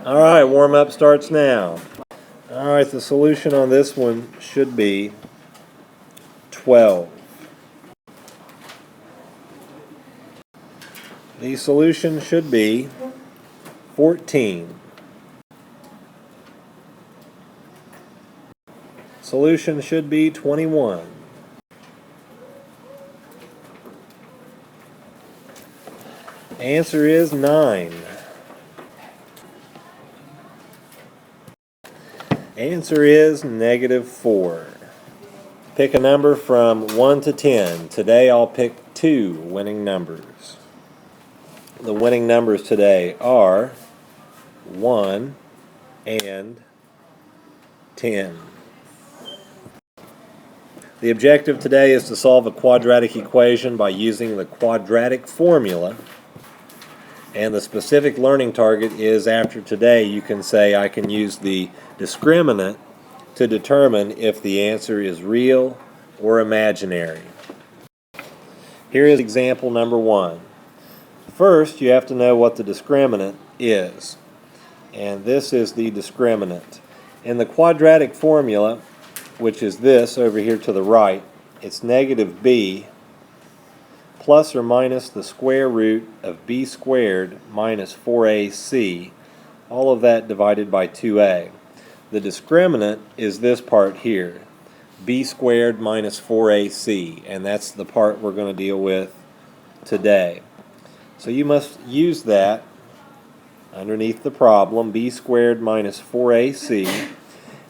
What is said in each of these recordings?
Alright, warm-up starts now. Alright, the solution on this one should be 12. The solution should be 14. Solution should be 21. Answer is 9. Answer is -4. Pick a number from 1 to 10. Today I'll pick 2 winning numbers. The winning numbers today are 1 and 10. The objective today is to solve a quadratic equation by using the quadratic formula. And the specific learning target is after today you can say I can use the discriminant to determine if the answer is real or imaginary. Here is example number 1. First, you have to know what the discriminant is. And this is the discriminant. In the quadratic formula, which is this over here to the right, it's -b plus or minus the square root of b squared minus 4ac, all of that divided by 2a. The discriminant is this part here, b squared minus 4ac, and that's the part we're going to deal with today. So you must use that underneath the problem, b squared minus 4ac,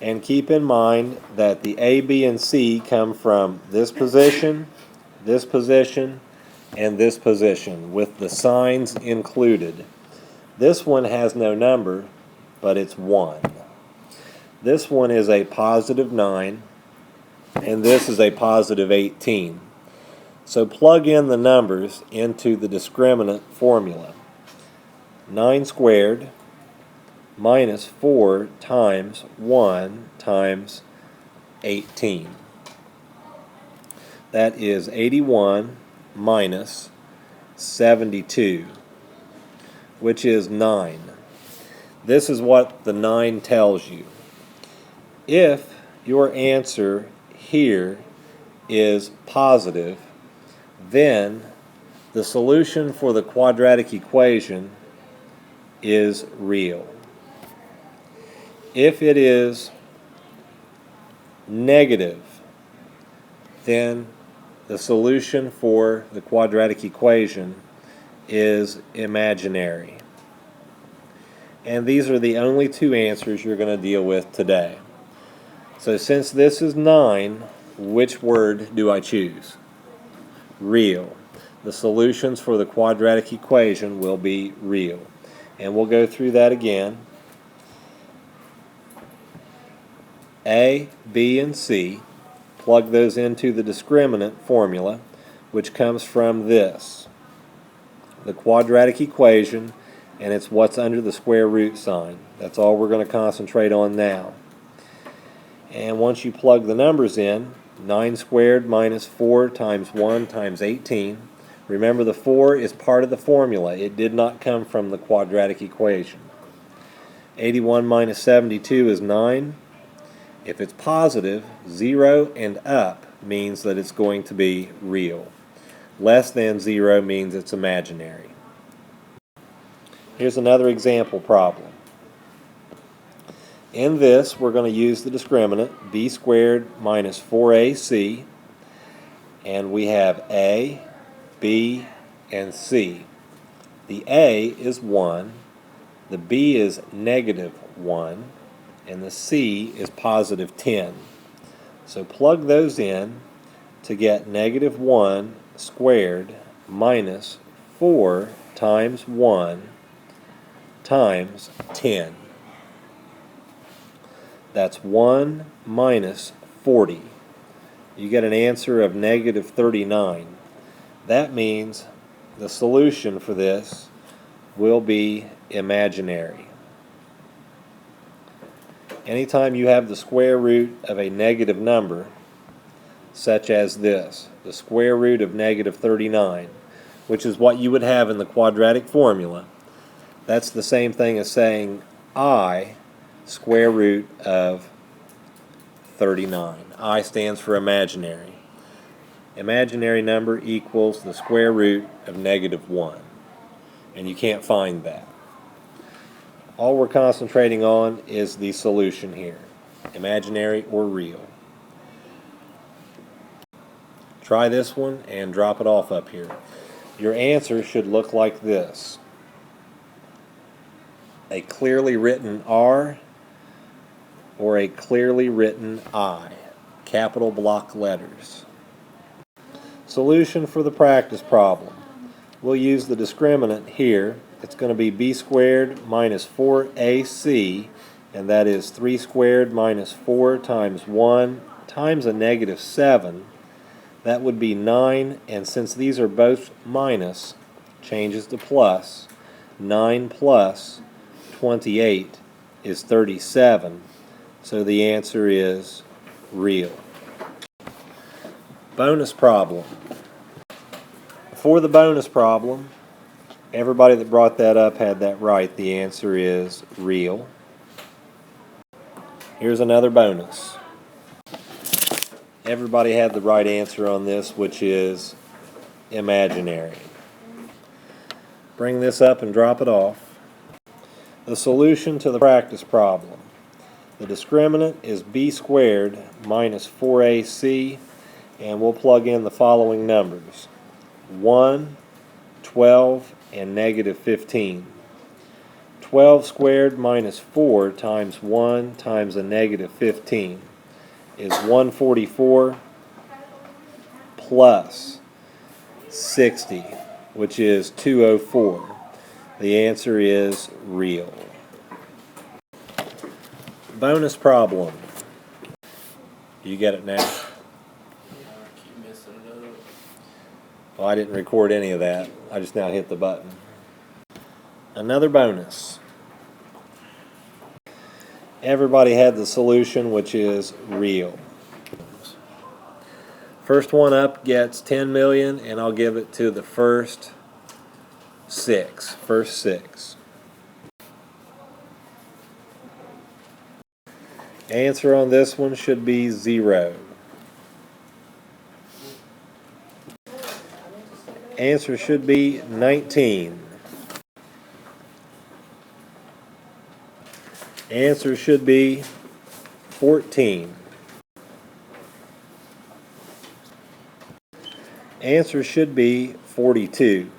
and keep in mind that the a, b, and c come from this position, and this position, with the signs included. This one has no number, but it's 1. This one is a +9, and this is a +18. So plug in the numbers into the discriminant formula. 9 squared minus 4 times 1 times 18. That is 81 minus 72, which is 9. This is what the 9 tells you. If your answer here is positive, then the solution for the quadratic equation is real. If it is negative, then the solution for the quadratic equation is imaginary. And these are the only 2 answers you're going to deal with today. So since this is 9, which word do I choose? Real. The solutions for the quadratic equation will be real. And we'll go through that again. A, B, and C. Plug those into the discriminant formula, which comes from this, the quadratic equation, and it's what's under the square root sign. That's all we're going to concentrate on now. And once you plug the numbers in, 9 squared minus 4 times 1 times 18. Remember, the 4 is part of the formula. It did not come from the quadratic equation. 81 minus 72 is 9. If it's positive, 0 and up means that it's going to be real. Less than 0 means it's imaginary. Here's another example problem. In this, we're going to use the discriminant, b squared minus 4ac, and we have a, b, and c. The a is 1, the b is -1, and the c is +10. So plug those in to get -1 squared minus 4 times 1 times 10. That's 1 minus 40. You get an answer of -39. That means the solution for this will be imaginary. Anytime you have the square root of a negative number, such as this, the square root of -39, which is what you would have in the quadratic formula, that's the same thing as saying I square root of 39. I stands for imaginary. Imaginary number equals the square root of -1. And you can't find that. All we're concentrating on is the solution here, imaginary or real. Try this one and drop it off up here. Your answer should look like this: a clearly written R or a clearly written I, capital block letters. Solution for the practice problem. We'll use the discriminant here. It's going to be b squared minus 4ac, and that is 3 squared minus 4 times 1 times a -7. That would be 9, and since these are both minus, changes to plus. 9 plus 28 is 37, so the answer is real. Bonus problem. For the bonus problem, everybody that brought that up had that right. The answer is real. Here's another bonus. Everybody had the right answer on this, which is imaginary. Bring this up and drop it off. The solution to the practice problem. The discriminant is b squared minus 4ac, and we'll plug in the following numbers: 1, 12, and -15. 12 squared minus 4 times 1 times a -15 is 144 plus 60, which is 204. The answer is real. Bonus problem. You get it now? Keep messing it up. Well, I didn't record any of that. I just now hit the button. Another bonus. Everybody had the solution, which is real. First one up gets 10 million, and I'll give it to the first six. Answer on this one should be 0. Answer should be 19. Answer should be 14. Answer should be 42.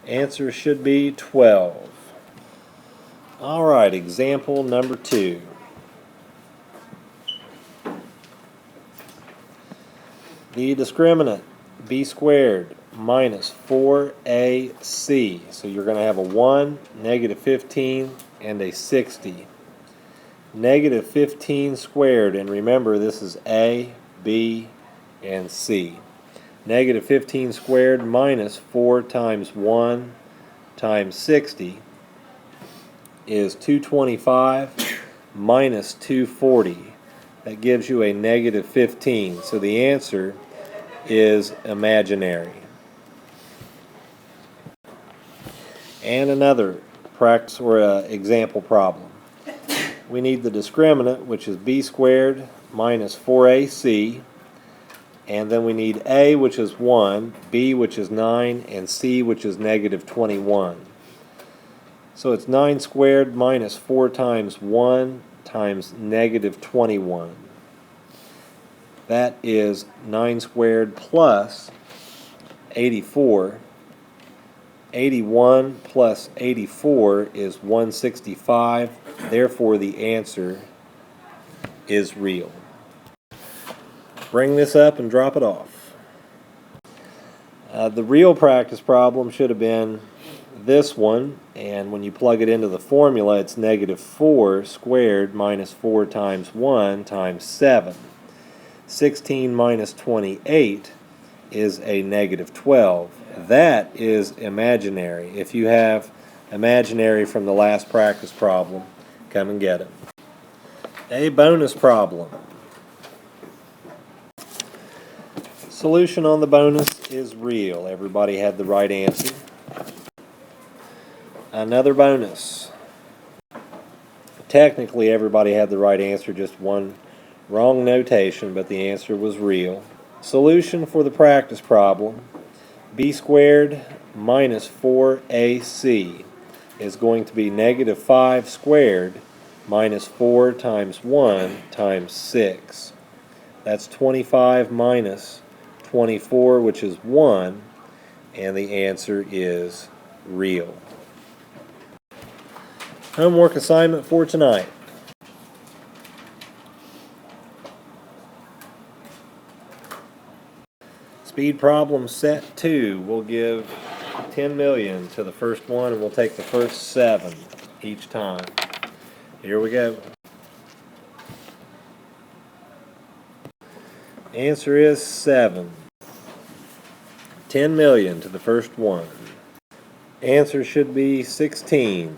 Answer should be 12. All right, example number 2. The discriminant, b squared minus 4ac. So you're going to have a 1, -15, and a 60. -15 squared, and remember this is a, b, and c. -15 squared minus 4 times 1 times 60 is 225 minus 240. That gives you a -15. So the answer is imaginary. And another practice or example problem. We need the discriminant, which is b squared minus 4ac, and then we need a, which is 1, b, which is 9, and c, which is -21. So it's 9 squared minus 4 times 1 times -21. That is 9 squared plus 84. 81 plus 84 is 165. Therefore, the answer is real. Bring this up and drop it off. The real practice problem should have been this one, and when you plug it into the formula, it's -4 squared minus 4 times 1 times 7. 16 minus 28 is a -12. That is imaginary. If you have imaginary from the last practice problem, come and get it. A bonus problem. Solution on the bonus is real. Everybody had the right answer. Another bonus. Technically, everybody had the right answer, just one wrong notation, but the answer was real. Solution for the practice problem: b squared minus 4ac is going to be negative 5 squared minus 4 times 1 times 6. That's 25 minus 24, which is 1, and the answer is real. Homework assignment for tonight. Speed problem set 2. We'll give 10 million to the first one, and we'll take the first 7 each time. Here we go. Answer is 7. 10 million to the first one. Answer should be 16.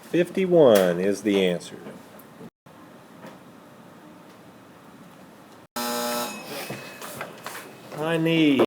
51 is the answer. I need